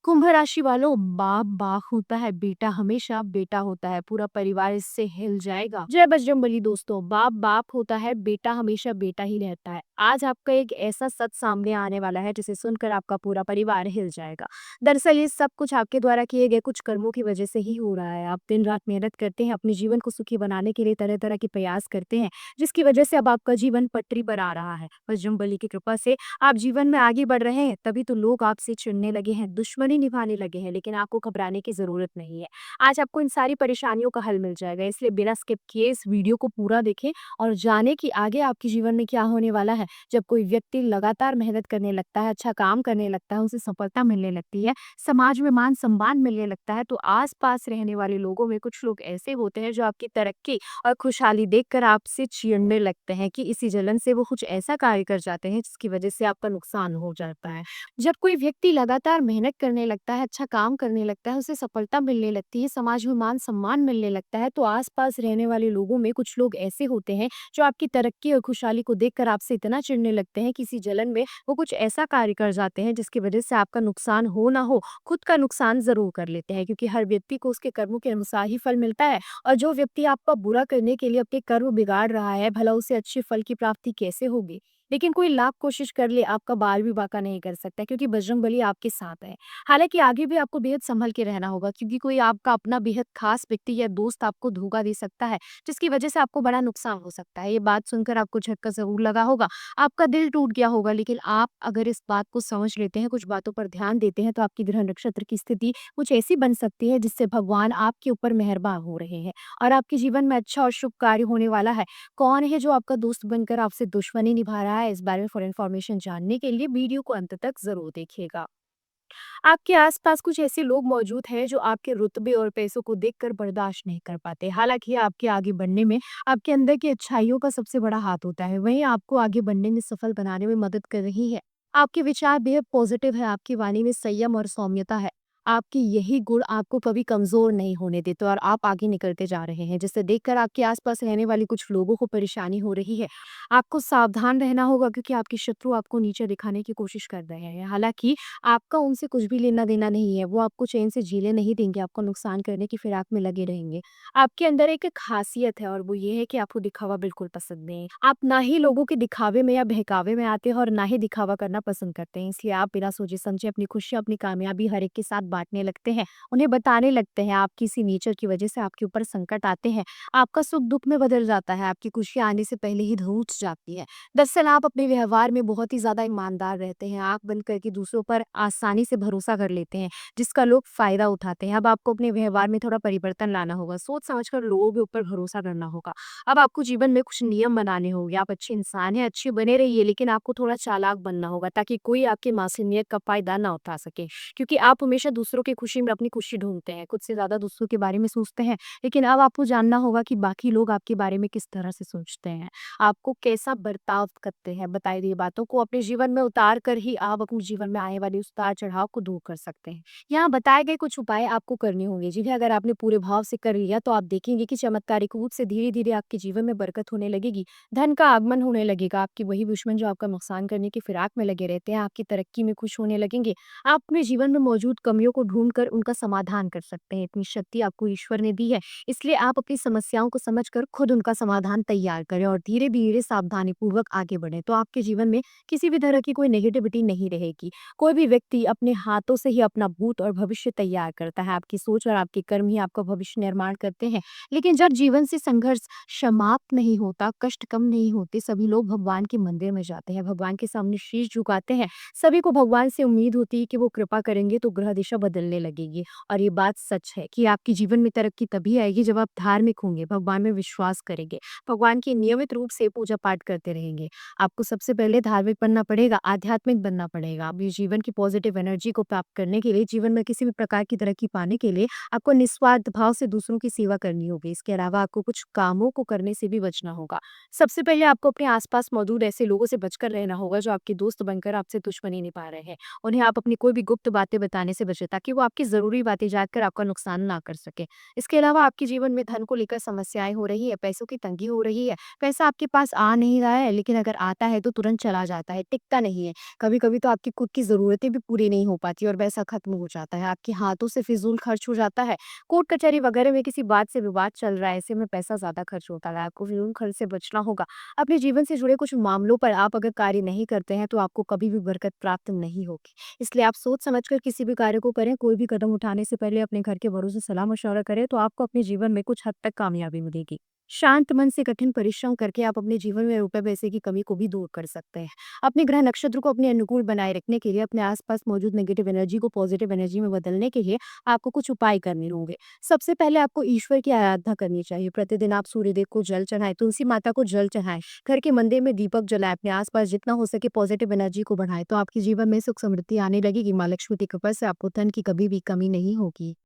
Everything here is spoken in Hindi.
कुंभ राशि वालों, बाप बाप होता है, बेटा हमेशा बेटा होता है, पूरा परिवार इससे हिल जाएगा। जय बजरंगबली। दोस्तों, बाप बाप होता है, बेटा हमेशा बेटा ही रहता है। आज आपका एक ऐसा सच सामने आने वाला है जिसे सुनकर आपका पूरा परिवार हिल जाएगा। दरअसल ये सब कुछ आपके द्वारा किए गए कुछ कर्मों की वजह से ही हो रहा है। आप दिन रात मेहनत करते हैं, अपने जीवन को सुखी बनाने के लिए तरह तरह के प्रयास करते हैं, जिसकी वजह से अब आपका जीवन पटरी पर आ रहा है। बजरंगबली की कृपा से आप जीवन में आगे बढ़ रहे हैं, तभी तो लोग आपसे चिढ़ने लगे हैं, दुश्मनी निभाने लगे हैं, लेकिन आपको घबराने की ज़रूरत नहीं है। आज आपको इन सारी परेशानियों का हल मिल जाएगा, इसलिए बिना स्किप किए इस वीडियो को पूरा देखें और जानें कि आगे आपके जीवन में क्या होने वाला है। जब कोई व्यक्ति लगातार मेहनत करने लगता है, अच्छा काम करने लगता है, उसे सफलता मिलने लगती है, समाज में मान-सम्मान मिलने लगता है, तो आस-पास रहने वाले लोगों में कुछ लोग ऐसे होते हैं जो आपकी तरक्की और खुशहाली देखकर आपसे चिढ़ने लगते हैं कि इसी जलन से वो कुछ ऐसा कार्य कर जाते हैं जिसकी वजह से आपका नुकसान हो जाता है। जब कोई व्यक्ति लगातार मेहनत करने लगता है, अच्छा काम करने लगता है, उसे सफलता मिलने लगती है, समाज में मान-सम्मान मिलने लगता है, तो आस-पास रहने वाले लोगों में कुछ लोग ऐसे होते हैं जो आपकी तरक्की और खुशहाली को देखकर आपसे इतना चिढ़ने लगते हैं कि इसी जलन में वो कुछ ऐसा कार्य कर जाते हैं जिसकी वजह से आपका नुकसान हो ना हो, खुद का नुकसान ज़रूर कर लेते हैं, क्योंकि हर व्यक्ति को उसके कर्मों के अनुसार ही फल मिलता है। और जो व्यक्ति आपका बुरा करने के लिए अपने कर्म बिगाड़ रहा है, भला उसे अच्छे फल की प्राप्ति कैसे होगी? लेकिन कोई लाख कोशिश कर ले, आपका बाल भी बांका नहीं कर सकता, क्योंकि बजरंगबली आपके साथ है। हालाँकि आगे भी आपको बेहद सँभल के रहना होगा, क्योंकि कोई आपका अपना बेहद ख़ास व्यक्ति या दोस्त आपको धोखा दे सकता है, जिसकी वजह से आपको बड़ा नुकसान हो सकता है। ये बात सुनकर आपको झटका ज़रूर लगा होगा, आपका दिल टूट गया होगा, लेकिन आप अगर इस बात को समझ लेते हैं, कुछ बातों पर ध्यान देते हैं, तो आपकी ग्रह नक्षत्र की स्थिति कुछ ऐसी बन सकती है जिससे भगवान आपके ऊपर मेहरबान हो रहे हैं और आपके जीवन में अच्छा और शुभ कार्य होने वाला है। कौन है जो आपका दोस्त बनकर आपसे दुश्मनी निभा रहा है, इस बारे में फुल इन्फॉर्मेशन जानने के लिए वीडियो को अंत तक ज़रूर देखिएगा। आपके आस-पास कुछ ऐसे लोग मौजूद हैं जो आपके रुतबे और पैसों को देखकर बर्दाश्त नहीं कर पाते। हालाँकि ये आपके आगे बढ़ने में आपके अंदर की अच्छाइयों का सबसे बड़ा हाथ होता है। वहीं आपको आगे बढ़ने में सफल बनाने में मदद कर रही है। आपके विचार बेहद पॉजिटिव है, आपकी वाणी में संयम और सौम्यता है। आपके यही गुण आपको कभी कमज़ोर नहीं होने देते और आप आगे निकलते जा रहे हैं, जिसे देखकर आपके आस-पास रहने वाले कुछ लोगों को परेशानी हो रही है। आपको सावधान रहना होगा, क्योंकि आपके शत्रु आपको नीचे दिखाने की कोशिश कर रहे हैं। हालाँकि आपका उनसे कुछ भी लेना-देना नहीं है, वो आपको चैन से जीने नहीं देंगे, आपको नुकसान करने की फिराक में लगे रहेंगे। आपके अंदर एक ख़ासियत है और वो ये है कि आपको दिखावा बिल्कुल पसंद नहीं है। आप ना ही लोगों के दिखावे में या बहकावे में आते हैं और ना ही दिखावा करना पसंद करते हैं, इसलिए आप बिना सोचे-समझे अपनी खुशियाँ, अपनी कामयाबी हर एक के साथ बाँटने लगते हैं, उन्हें बताने लगते हैं। आपकी इसी नेचर की वजह से आपके ऊपर संकट आते हैं, आपका सुख दुःख में बदल जाता है, आपकी खुशियाँ आने से पहले ही रूठ जाती है। दरअसल आप अपने व्यवहार में बहुत ही ज़्यादा ईमानदार रहते हैं, आँख बंद करके दूसरों पर आसानी से भरोसा कर लेते हैं, जिसका लोग फ़ायदा उठाते हैं। अब आपको अपने व्यवहार में थोड़ा परिवर्तन लाना होगा, सोच समझकर लोगों के ऊपर भरोसा करना होगा। अब आपको जीवन में कुछ नियम बनाने होंगे, आप अच्छे इंसान हैं, अच्छे बने रहिए, लेकिन आपको थोड़ा चालाक बनना होगा, ताकि कोई आपकी मासूमियत का फ़ायदा ना उठा सके। क्योंकि आप हमेशा दूसरों की खुशी में अपनी खुशी ढूँढते हैं, खुद से ज़्यादा दूसरों के बारे में सोचते हैं, लेकिन अब आपको जानना होगा कि बाकी लोग आपके बारे में किस तरह से सोचते हैं। आपको कैसा बर्ताव करते हैं, बताई गई बातों को अपने जीवन में उतार कर ही आप अपने जीवन में आने वाले उस उतार-चढ़ाव को दूर कर सकते हैं। यहाँ बताए गए कुछ उपाय आपको करने होंगे, जिन्हें अगर आपने पूरे भाव से कर लिया तो आप देखेंगे कि चमत्कारिक रूप से धीरे-धीरे आपके जीवन में बरकत होने लगेगी, धन का आगमन होने लगेगा, आपके वही दुश्मन जो आपका नुकसान करने की फिराक में लगे रहते हैं, आपकी तरक्की में खुश होने लगेंगे। आप अपने जीवन में मौजूद कमियों को ढूँढ कर उनका समाधान कर सकते हैं, इतनी शक्ति आपको ईश्वर ने दी है। इसलिए आप अपनी समस्याओं को समझकर खुद उनका समाधान तैयार करें और धीरे-धीरे सावधानीपूर्वक आगे बढ़ें, तो आपके जीवन में किसी भी तरह की कोई नेगेटिविटी नहीं रहेगी। कोई भी व्यक्ति अपने हाथों से ही अपना भूत और भविष्य तैयार करता है, आपकी सोच और आपके कर्म ही आपका भविष्य निर्माण करते हैं। लेकिन जब जीवन से संघर्ष समाप्त नहीं होता, कष्ट कम नहीं होते, सभी लोग भगवान के मंदिर में जाते हैं, भगवान के सामने शीश झुकाते हैं। सभी को भगवान से उम्मीद होती है कि वो कृपा करेंगे तो ग्रह दिशा बदलने लगेगी। और ये बात सच है कि आपके जीवन में तरक्की तभी आएगी जब आप धार्मिक होंगे, भगवान में विश्वास करेंगे, भगवान की नियमित रूप से पूजा पाठ करते रहेंगे। आपको सबसे पहले धार्मिक बनना पड़ेगा, आध्यात्मिक बनना पड़ेगा। अपने जीवन की पॉजिटिव एनर्जी को प्राप्त करने के लिए, जीवन में किसी भी प्रकार की तरक्की पाने के लिए आपको निस्वार्थ भाव से दूसरों की सेवा करनी होगी। इसके अलावा आपको कुछ कामों को करने से भी बचना होगा। सबसे पहले आपको अपने आस-पास मौजूद ऐसे लोगों से बचकर रहना होगा जो आपके दोस्त बनकर आपसे दुश्मनी निभा रहे हैं। उन्हें आप अपनी कोई भी गुप्त बातें बताने से बचें। लीजिए ताकि वो आपकी ज़रूरी बातें जानकर आपका नुकसान ना कर सके। इसके अलावा आपके जीवन में धन को लेकर समस्याएँ हो रही है, पैसों की तंगी हो रही है, पैसा आपके पास आ नहीं रहा है लेकिन अगर आता है तो तुरंत चला जाता है, टिकता नहीं है। कभी-कभी तो आपकी खुद की ज़रूरतें भी पूरी नहीं हो पाती और पैसा खत्म हो जाता है, आपके हाथों से फिज़ूल खर्च हो जाता है। कोर्ट कचहरी वगैरह में किसी बात से विवाद चल रहा है, ऐसे में पैसा ज़्यादा खर्च होता है, आपको फिज़ूल खर्च से बचना होगा। अपने जीवन से जुड़े कुछ मामलों पर आप अगर कार्य नहीं करते हैं तो आपको कभी भी बरकत प्राप्त नहीं होगी। इसलिए आप सोच समझ कर किसी भी कार्य को करें, कोई भी कदम उठाने से पहले अपने घर के बड़ों से सलाह-मशवरा करें तो आपको अपने जीवन में कुछ हद तक कामयाबी मिलेगी। शांत मन से कठिन परिश्रम करके आप अपने जीवन में रुपए-पैसे की कमी को भी दूर कर सकते हैं। अपने ग्रह नक्षत्र को अपने अनुकूल बनाए रखने के लिए अपने आस-पास मौजूद नेगेटिव एनर्जी को पॉजिटिव एनर्जी में बदलने के लिए आपको कुछ उपाय करने होंगे। सबसे पहले आपको ईश्वर की आराधना करनी चाहिए। प्रतिदिन आप सूर्यदेव को जल चढ़ाएँ, तुलसी माता को जल चढ़ाएँ, घर के मंदिर में दीपक जलाएँ, अपने आस-पास जितना हो सके पॉजिटिव एनर्जी को बढ़ाएँ, तो आपके जीवन में सुख समृद्धि आने लगेगी। माँ लक्ष्मी की कृपा से आपको धन की कभी भी कमी नहीं होगी।